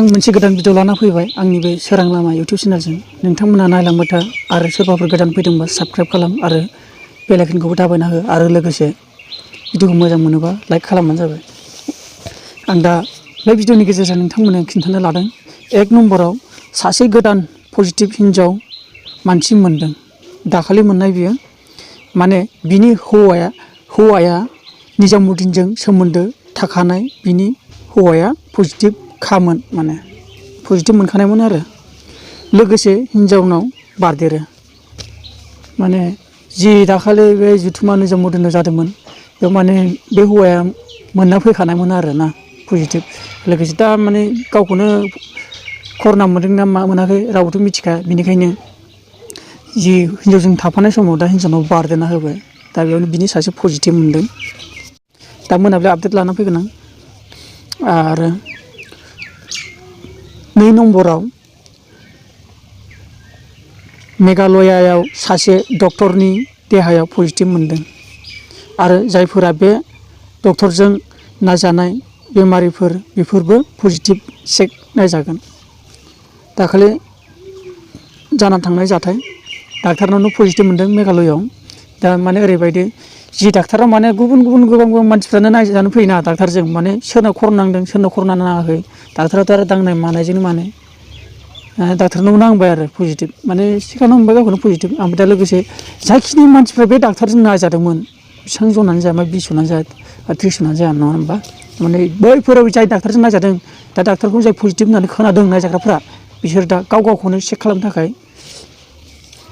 मोनसे गोदान भिडिअ लाना फैबाय आंनि बे सोरां लामा इउटिउब चेनेलजों नोंथांमोना नायलांबाय था आरो सोरबाफोर गोदान फैदोंबा साबस्क्राइब खालाम आरो बेल आइकनखौबो दाबायना हो आरो लोगोसे भिडिअखौ मोजां मोनोबा लाइक खालामबानो जाबाय। आं दा बे भिडिअनि गेजेरजों नोंथांमोननो खिन्थानो लादों एक नम्बराव सासे गोदान पजिटिभ हिन्जाव मानसि मोनदों दाखालि मोननाय बियो माने बिनि हौवाया निजामुद्दिनजों सोमोन्दो थाखानाय बिनि हौवाया पजिटिभ खामोन माने पजिटिभ मोनखानायमोन आरो लोगोसे हिन्जावनाव बारदेरो माने जि दाखालि बे जुथुमा निजामुद्दिनाव जादोंमोन बेयाव माने बे हौवाया मोनना फैखानायमोन आरो ना पजिटिभ लोगोसे दा माने गावखौनो कर'ना मोनदों ना मा मोनाखै रावबोथ' मिथिखाया बेनिखायनो जि हिन्जावजों थाफानाय समाव दा हिन्जावनाव बारदेरना होबाय दा बेयावनो बिनि सासे पजिटिभ मोनदों दा मोनाबिलि आपडेट लाना फैगोन आं आरो 2 नम्बराव मेघालयाव सासे डक्टरनि देहायाव पजिटिभ मोनदों आरो जायफोरा बे डक्टरजों नायजानाय बेमारिफोर बेफोरबो पजिटिभ चेक नायजागोन। दाखालि जाना थांनाय जाथाय डाक्टारनावनो पजिटिभ मोनदों मेघालयआव दा माने ओरैबायदि जि डाक्टारा माने गोबां मानसिफ्रानो नायजानो फैयोना डाक्टारजों माने सोरनाव कर'ना नांदों सोरनाव कर'ना नाङाखै डाक्टाराथ' आरो दांनाय मानायजोंनो माने डाक्टारनाव नांबाय आरो पजिटिभ माने सिगाङाव मोनबाय गावखौनो पजिटिभ ओमफ्राय दा लोगोसे जायखिनि मानसिफ्रा बे डाक्टारजों नायजादोंमोन बेसेबां जनानो जाया मा 20 जनानो जाया 30 जनानो जाया नङा होनबा माने बैफोराव जाय डाक्टारजों नायजादों दा डाक्टारखौ जाय पजिटिभ होननानै खोनादों नायजाग्राफ्रा बिसोर दा गावखौनो चेक खालामनो थाखाय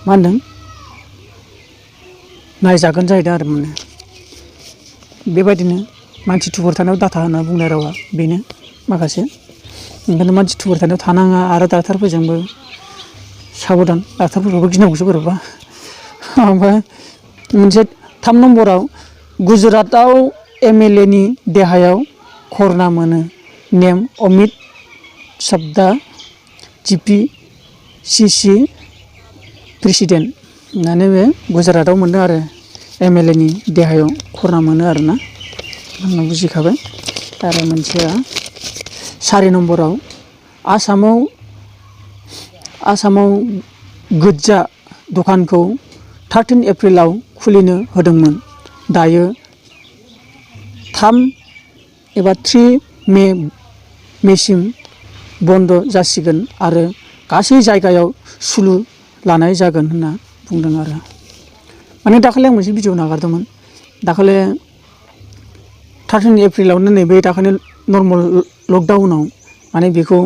मा होनदों नायजागोन जाहैदों आरो माने बेबायदिनो मानसि थुबुर थानायाव दाथा होनना बुंनाय रावा बेनो माखासे ओंखायनो मानसि थुबुर थानायाव थानाङा आरो डाक्टारफोरजोंबो साबधान डाक्टारफोरखौबो गिनांगौसो बोरैबा ओमफ्राय मोनसे 3 नम्बराव गुजरातआव MLA नि देहायाव कर'ना मोनो नेम अमित साबदा GPCC प्रेसिडेन्ट होननानै बे गुजरातआव मोनदों आरो MLA नि देहायाव कर'ना मोनो आरोना आं बुजिखाबाय। आरो मोनसेया 4 नम्बराव आसामाव गोज्जा दखानखौ 13 एप्रिलाव खुलिनो होदोंमोन दायो 3 एबा 3 मेसिम बन्द जासिगोन आरो गासै जायगायाव सुलु लानाय जागोन होनना बुंदों आरो माने दाखालि आं मोनसे भिडिअ नागारदोंमोन दाखालि 13 एप्रिलावनो नैबे दाखालि नर्माल लकडाउनाव माने बेखौ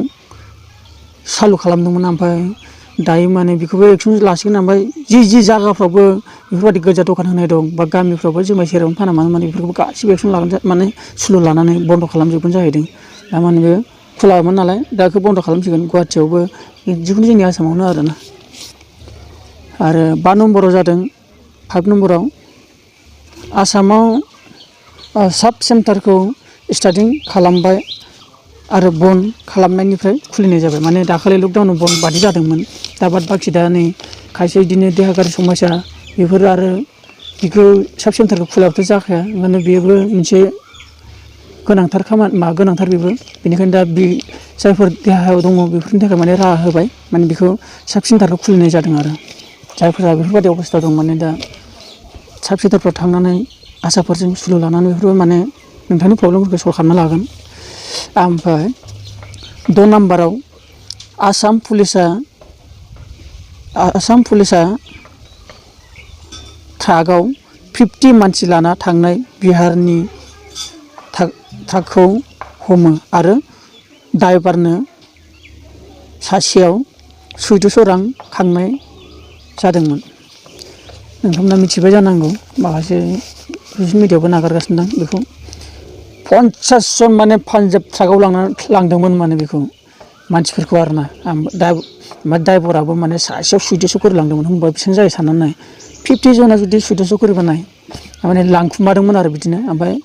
सालु खालामदोंमोन ओमफ्राय दायो माने बेखौबो एक्सन लासिगोन ओमफ्राय जि जायगाफ्रावबो बेफोरबायदि गोजा दखान होनाय दं बा गामिफ्रावबो जुमाय सेरेबनो फाना माने बेफोरखौबो गासिबो एक्सन लागोन माने सुलु लानानै बन्द खालामजोबगोन जाहैदों दा माने बे खुलामोन नालाय दा बेखौ बन्द खालामसिगोन गुवाहाटियावबो जिखुनु जोंनि आसामावनो आरोना। आरो 5 नम्बराव जादों 5 नम्बराव आसामाव साब सेन्टारखौ स्टार्टिं खालामबाय आरो बन्द खालामनायनिफ्राय खुलिनाय जाबाय माने दाखालि लकडाउनाव बन्द बादि जादोंमोन दा बाद बाखि दा नै खायसे बिदिनो देहायारि समस्या बेफोर आरो बेखौ साब सेन्टारखौ खुलाबाथ' जाखाया ओंखायनो बेबो मोनसे गोनांथार खामानि गोनांथार बेबो बेनिखायनो दा बे जायफोर देहायाव दङ बेफोरनि थाखाय माने राहा होबाय माने बेखौ साब सेन्टारखौ खुलिनाय जादों आरो जायफोरा बेफोरबायदि अबस्था दं माने दा साब सेन्टारफ्राव थांनानै आसाफोरजों सुलु लानानै बेफोरबो माने नोंथांनि प्रब्लेमफोरखौ सल्भ खालामना लागोन। ओमफ्राय 6 नाम्बाराव आसाम पुलिसा ट्राकआव 50 मानसि लाना थांनाय बिहारनि ट्राकखौ हमो आरो ड्राइभारनो सासेयाव 1400 रां खांनाय जादोंमोन। नोंथांमोना मिथिबाय जानांगौ माखासे ससियेल मिडियायावबो नागारगासिनो दं बेखौ 50 जन माने पान्जाब ट्राकआव लांदोंमोन माने बेखौ मानसिफोरखौ आरोना ड्राइभाराबो माने सासेयाव 1400 करि लांदोंमोन होनबा बेसेबां जायो साननानै नाय 50 जना जुदि 1400 करिबा नाय माने लांखुमादोंमोन आरो बिदिनो ओमफ्राय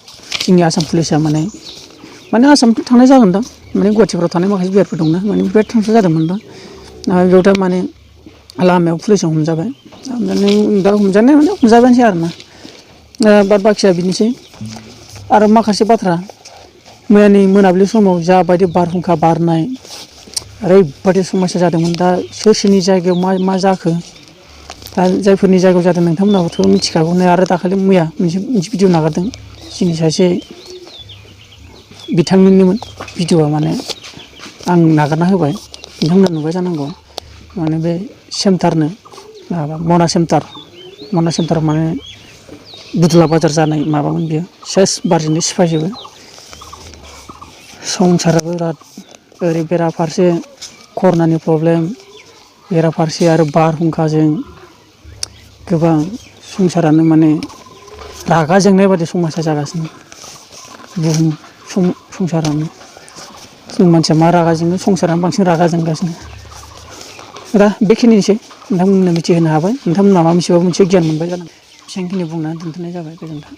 जोंनि आसाम पुलिसा माने आसामथ' थांनाय जागोनदां माने गुवाहाटिफ्राव थानाय माखासे बिहारफोर दंना माने बेफोर थांनाय जादोंमोन दा बेयाव दा माने लामायाव पुलिसजों हमजाबाय दा हमजानाय माने हमजाबायानोसै आरोना बाद बाखिया बिनोसै आरो माखासे बाथ्रा मैयानि मोनाबिलि समाव जाबायदि बारहुंखा बारनाय ओरैबादि समस्या जादोंमोन। दा सोर सोरनि जायगायाव मा जाखो, दा जायफोरनि जायगायाव जादों नोंथांमोनाबोथ' मिथिखागौ। आरो दाखालि मैया मोनसे भिडिअ नागारदों जोंनि सासे बिथांनिमोन भिडिअआ, माने आं नागारना होबाय, नोंथांमोना नुबाय जानांगौ। माने बे सेन्टारनो माबा मना सेन्टार माने बुदला बाजार जानाय माबामोन बेयो, सेस बारजोंनो सिफायजोबो। संसाराबो बिराद ओरै बेराफारसे कर'नानि प्रब्लेम, बेराफारसे आरो बारहुंखाजों गोबां संसारानो माने रागा जोंनाय बादि समस्या जागासिनो बुहुम संसारानो। जों मानसिया मा रागा जोङो, संसारानो बांसिन रागा जोंगासिनो। दा बेखिनिसै नोंथांमोननो मिथिहोनो हाबाय। नोंथांमोनहा माबा मोनसेबाबो मोनसे गियान मोनबाय जानांगौ। बेसेबांखिनि बुंनानै दोनथ'नाय जाबाय। गोजोन्थों।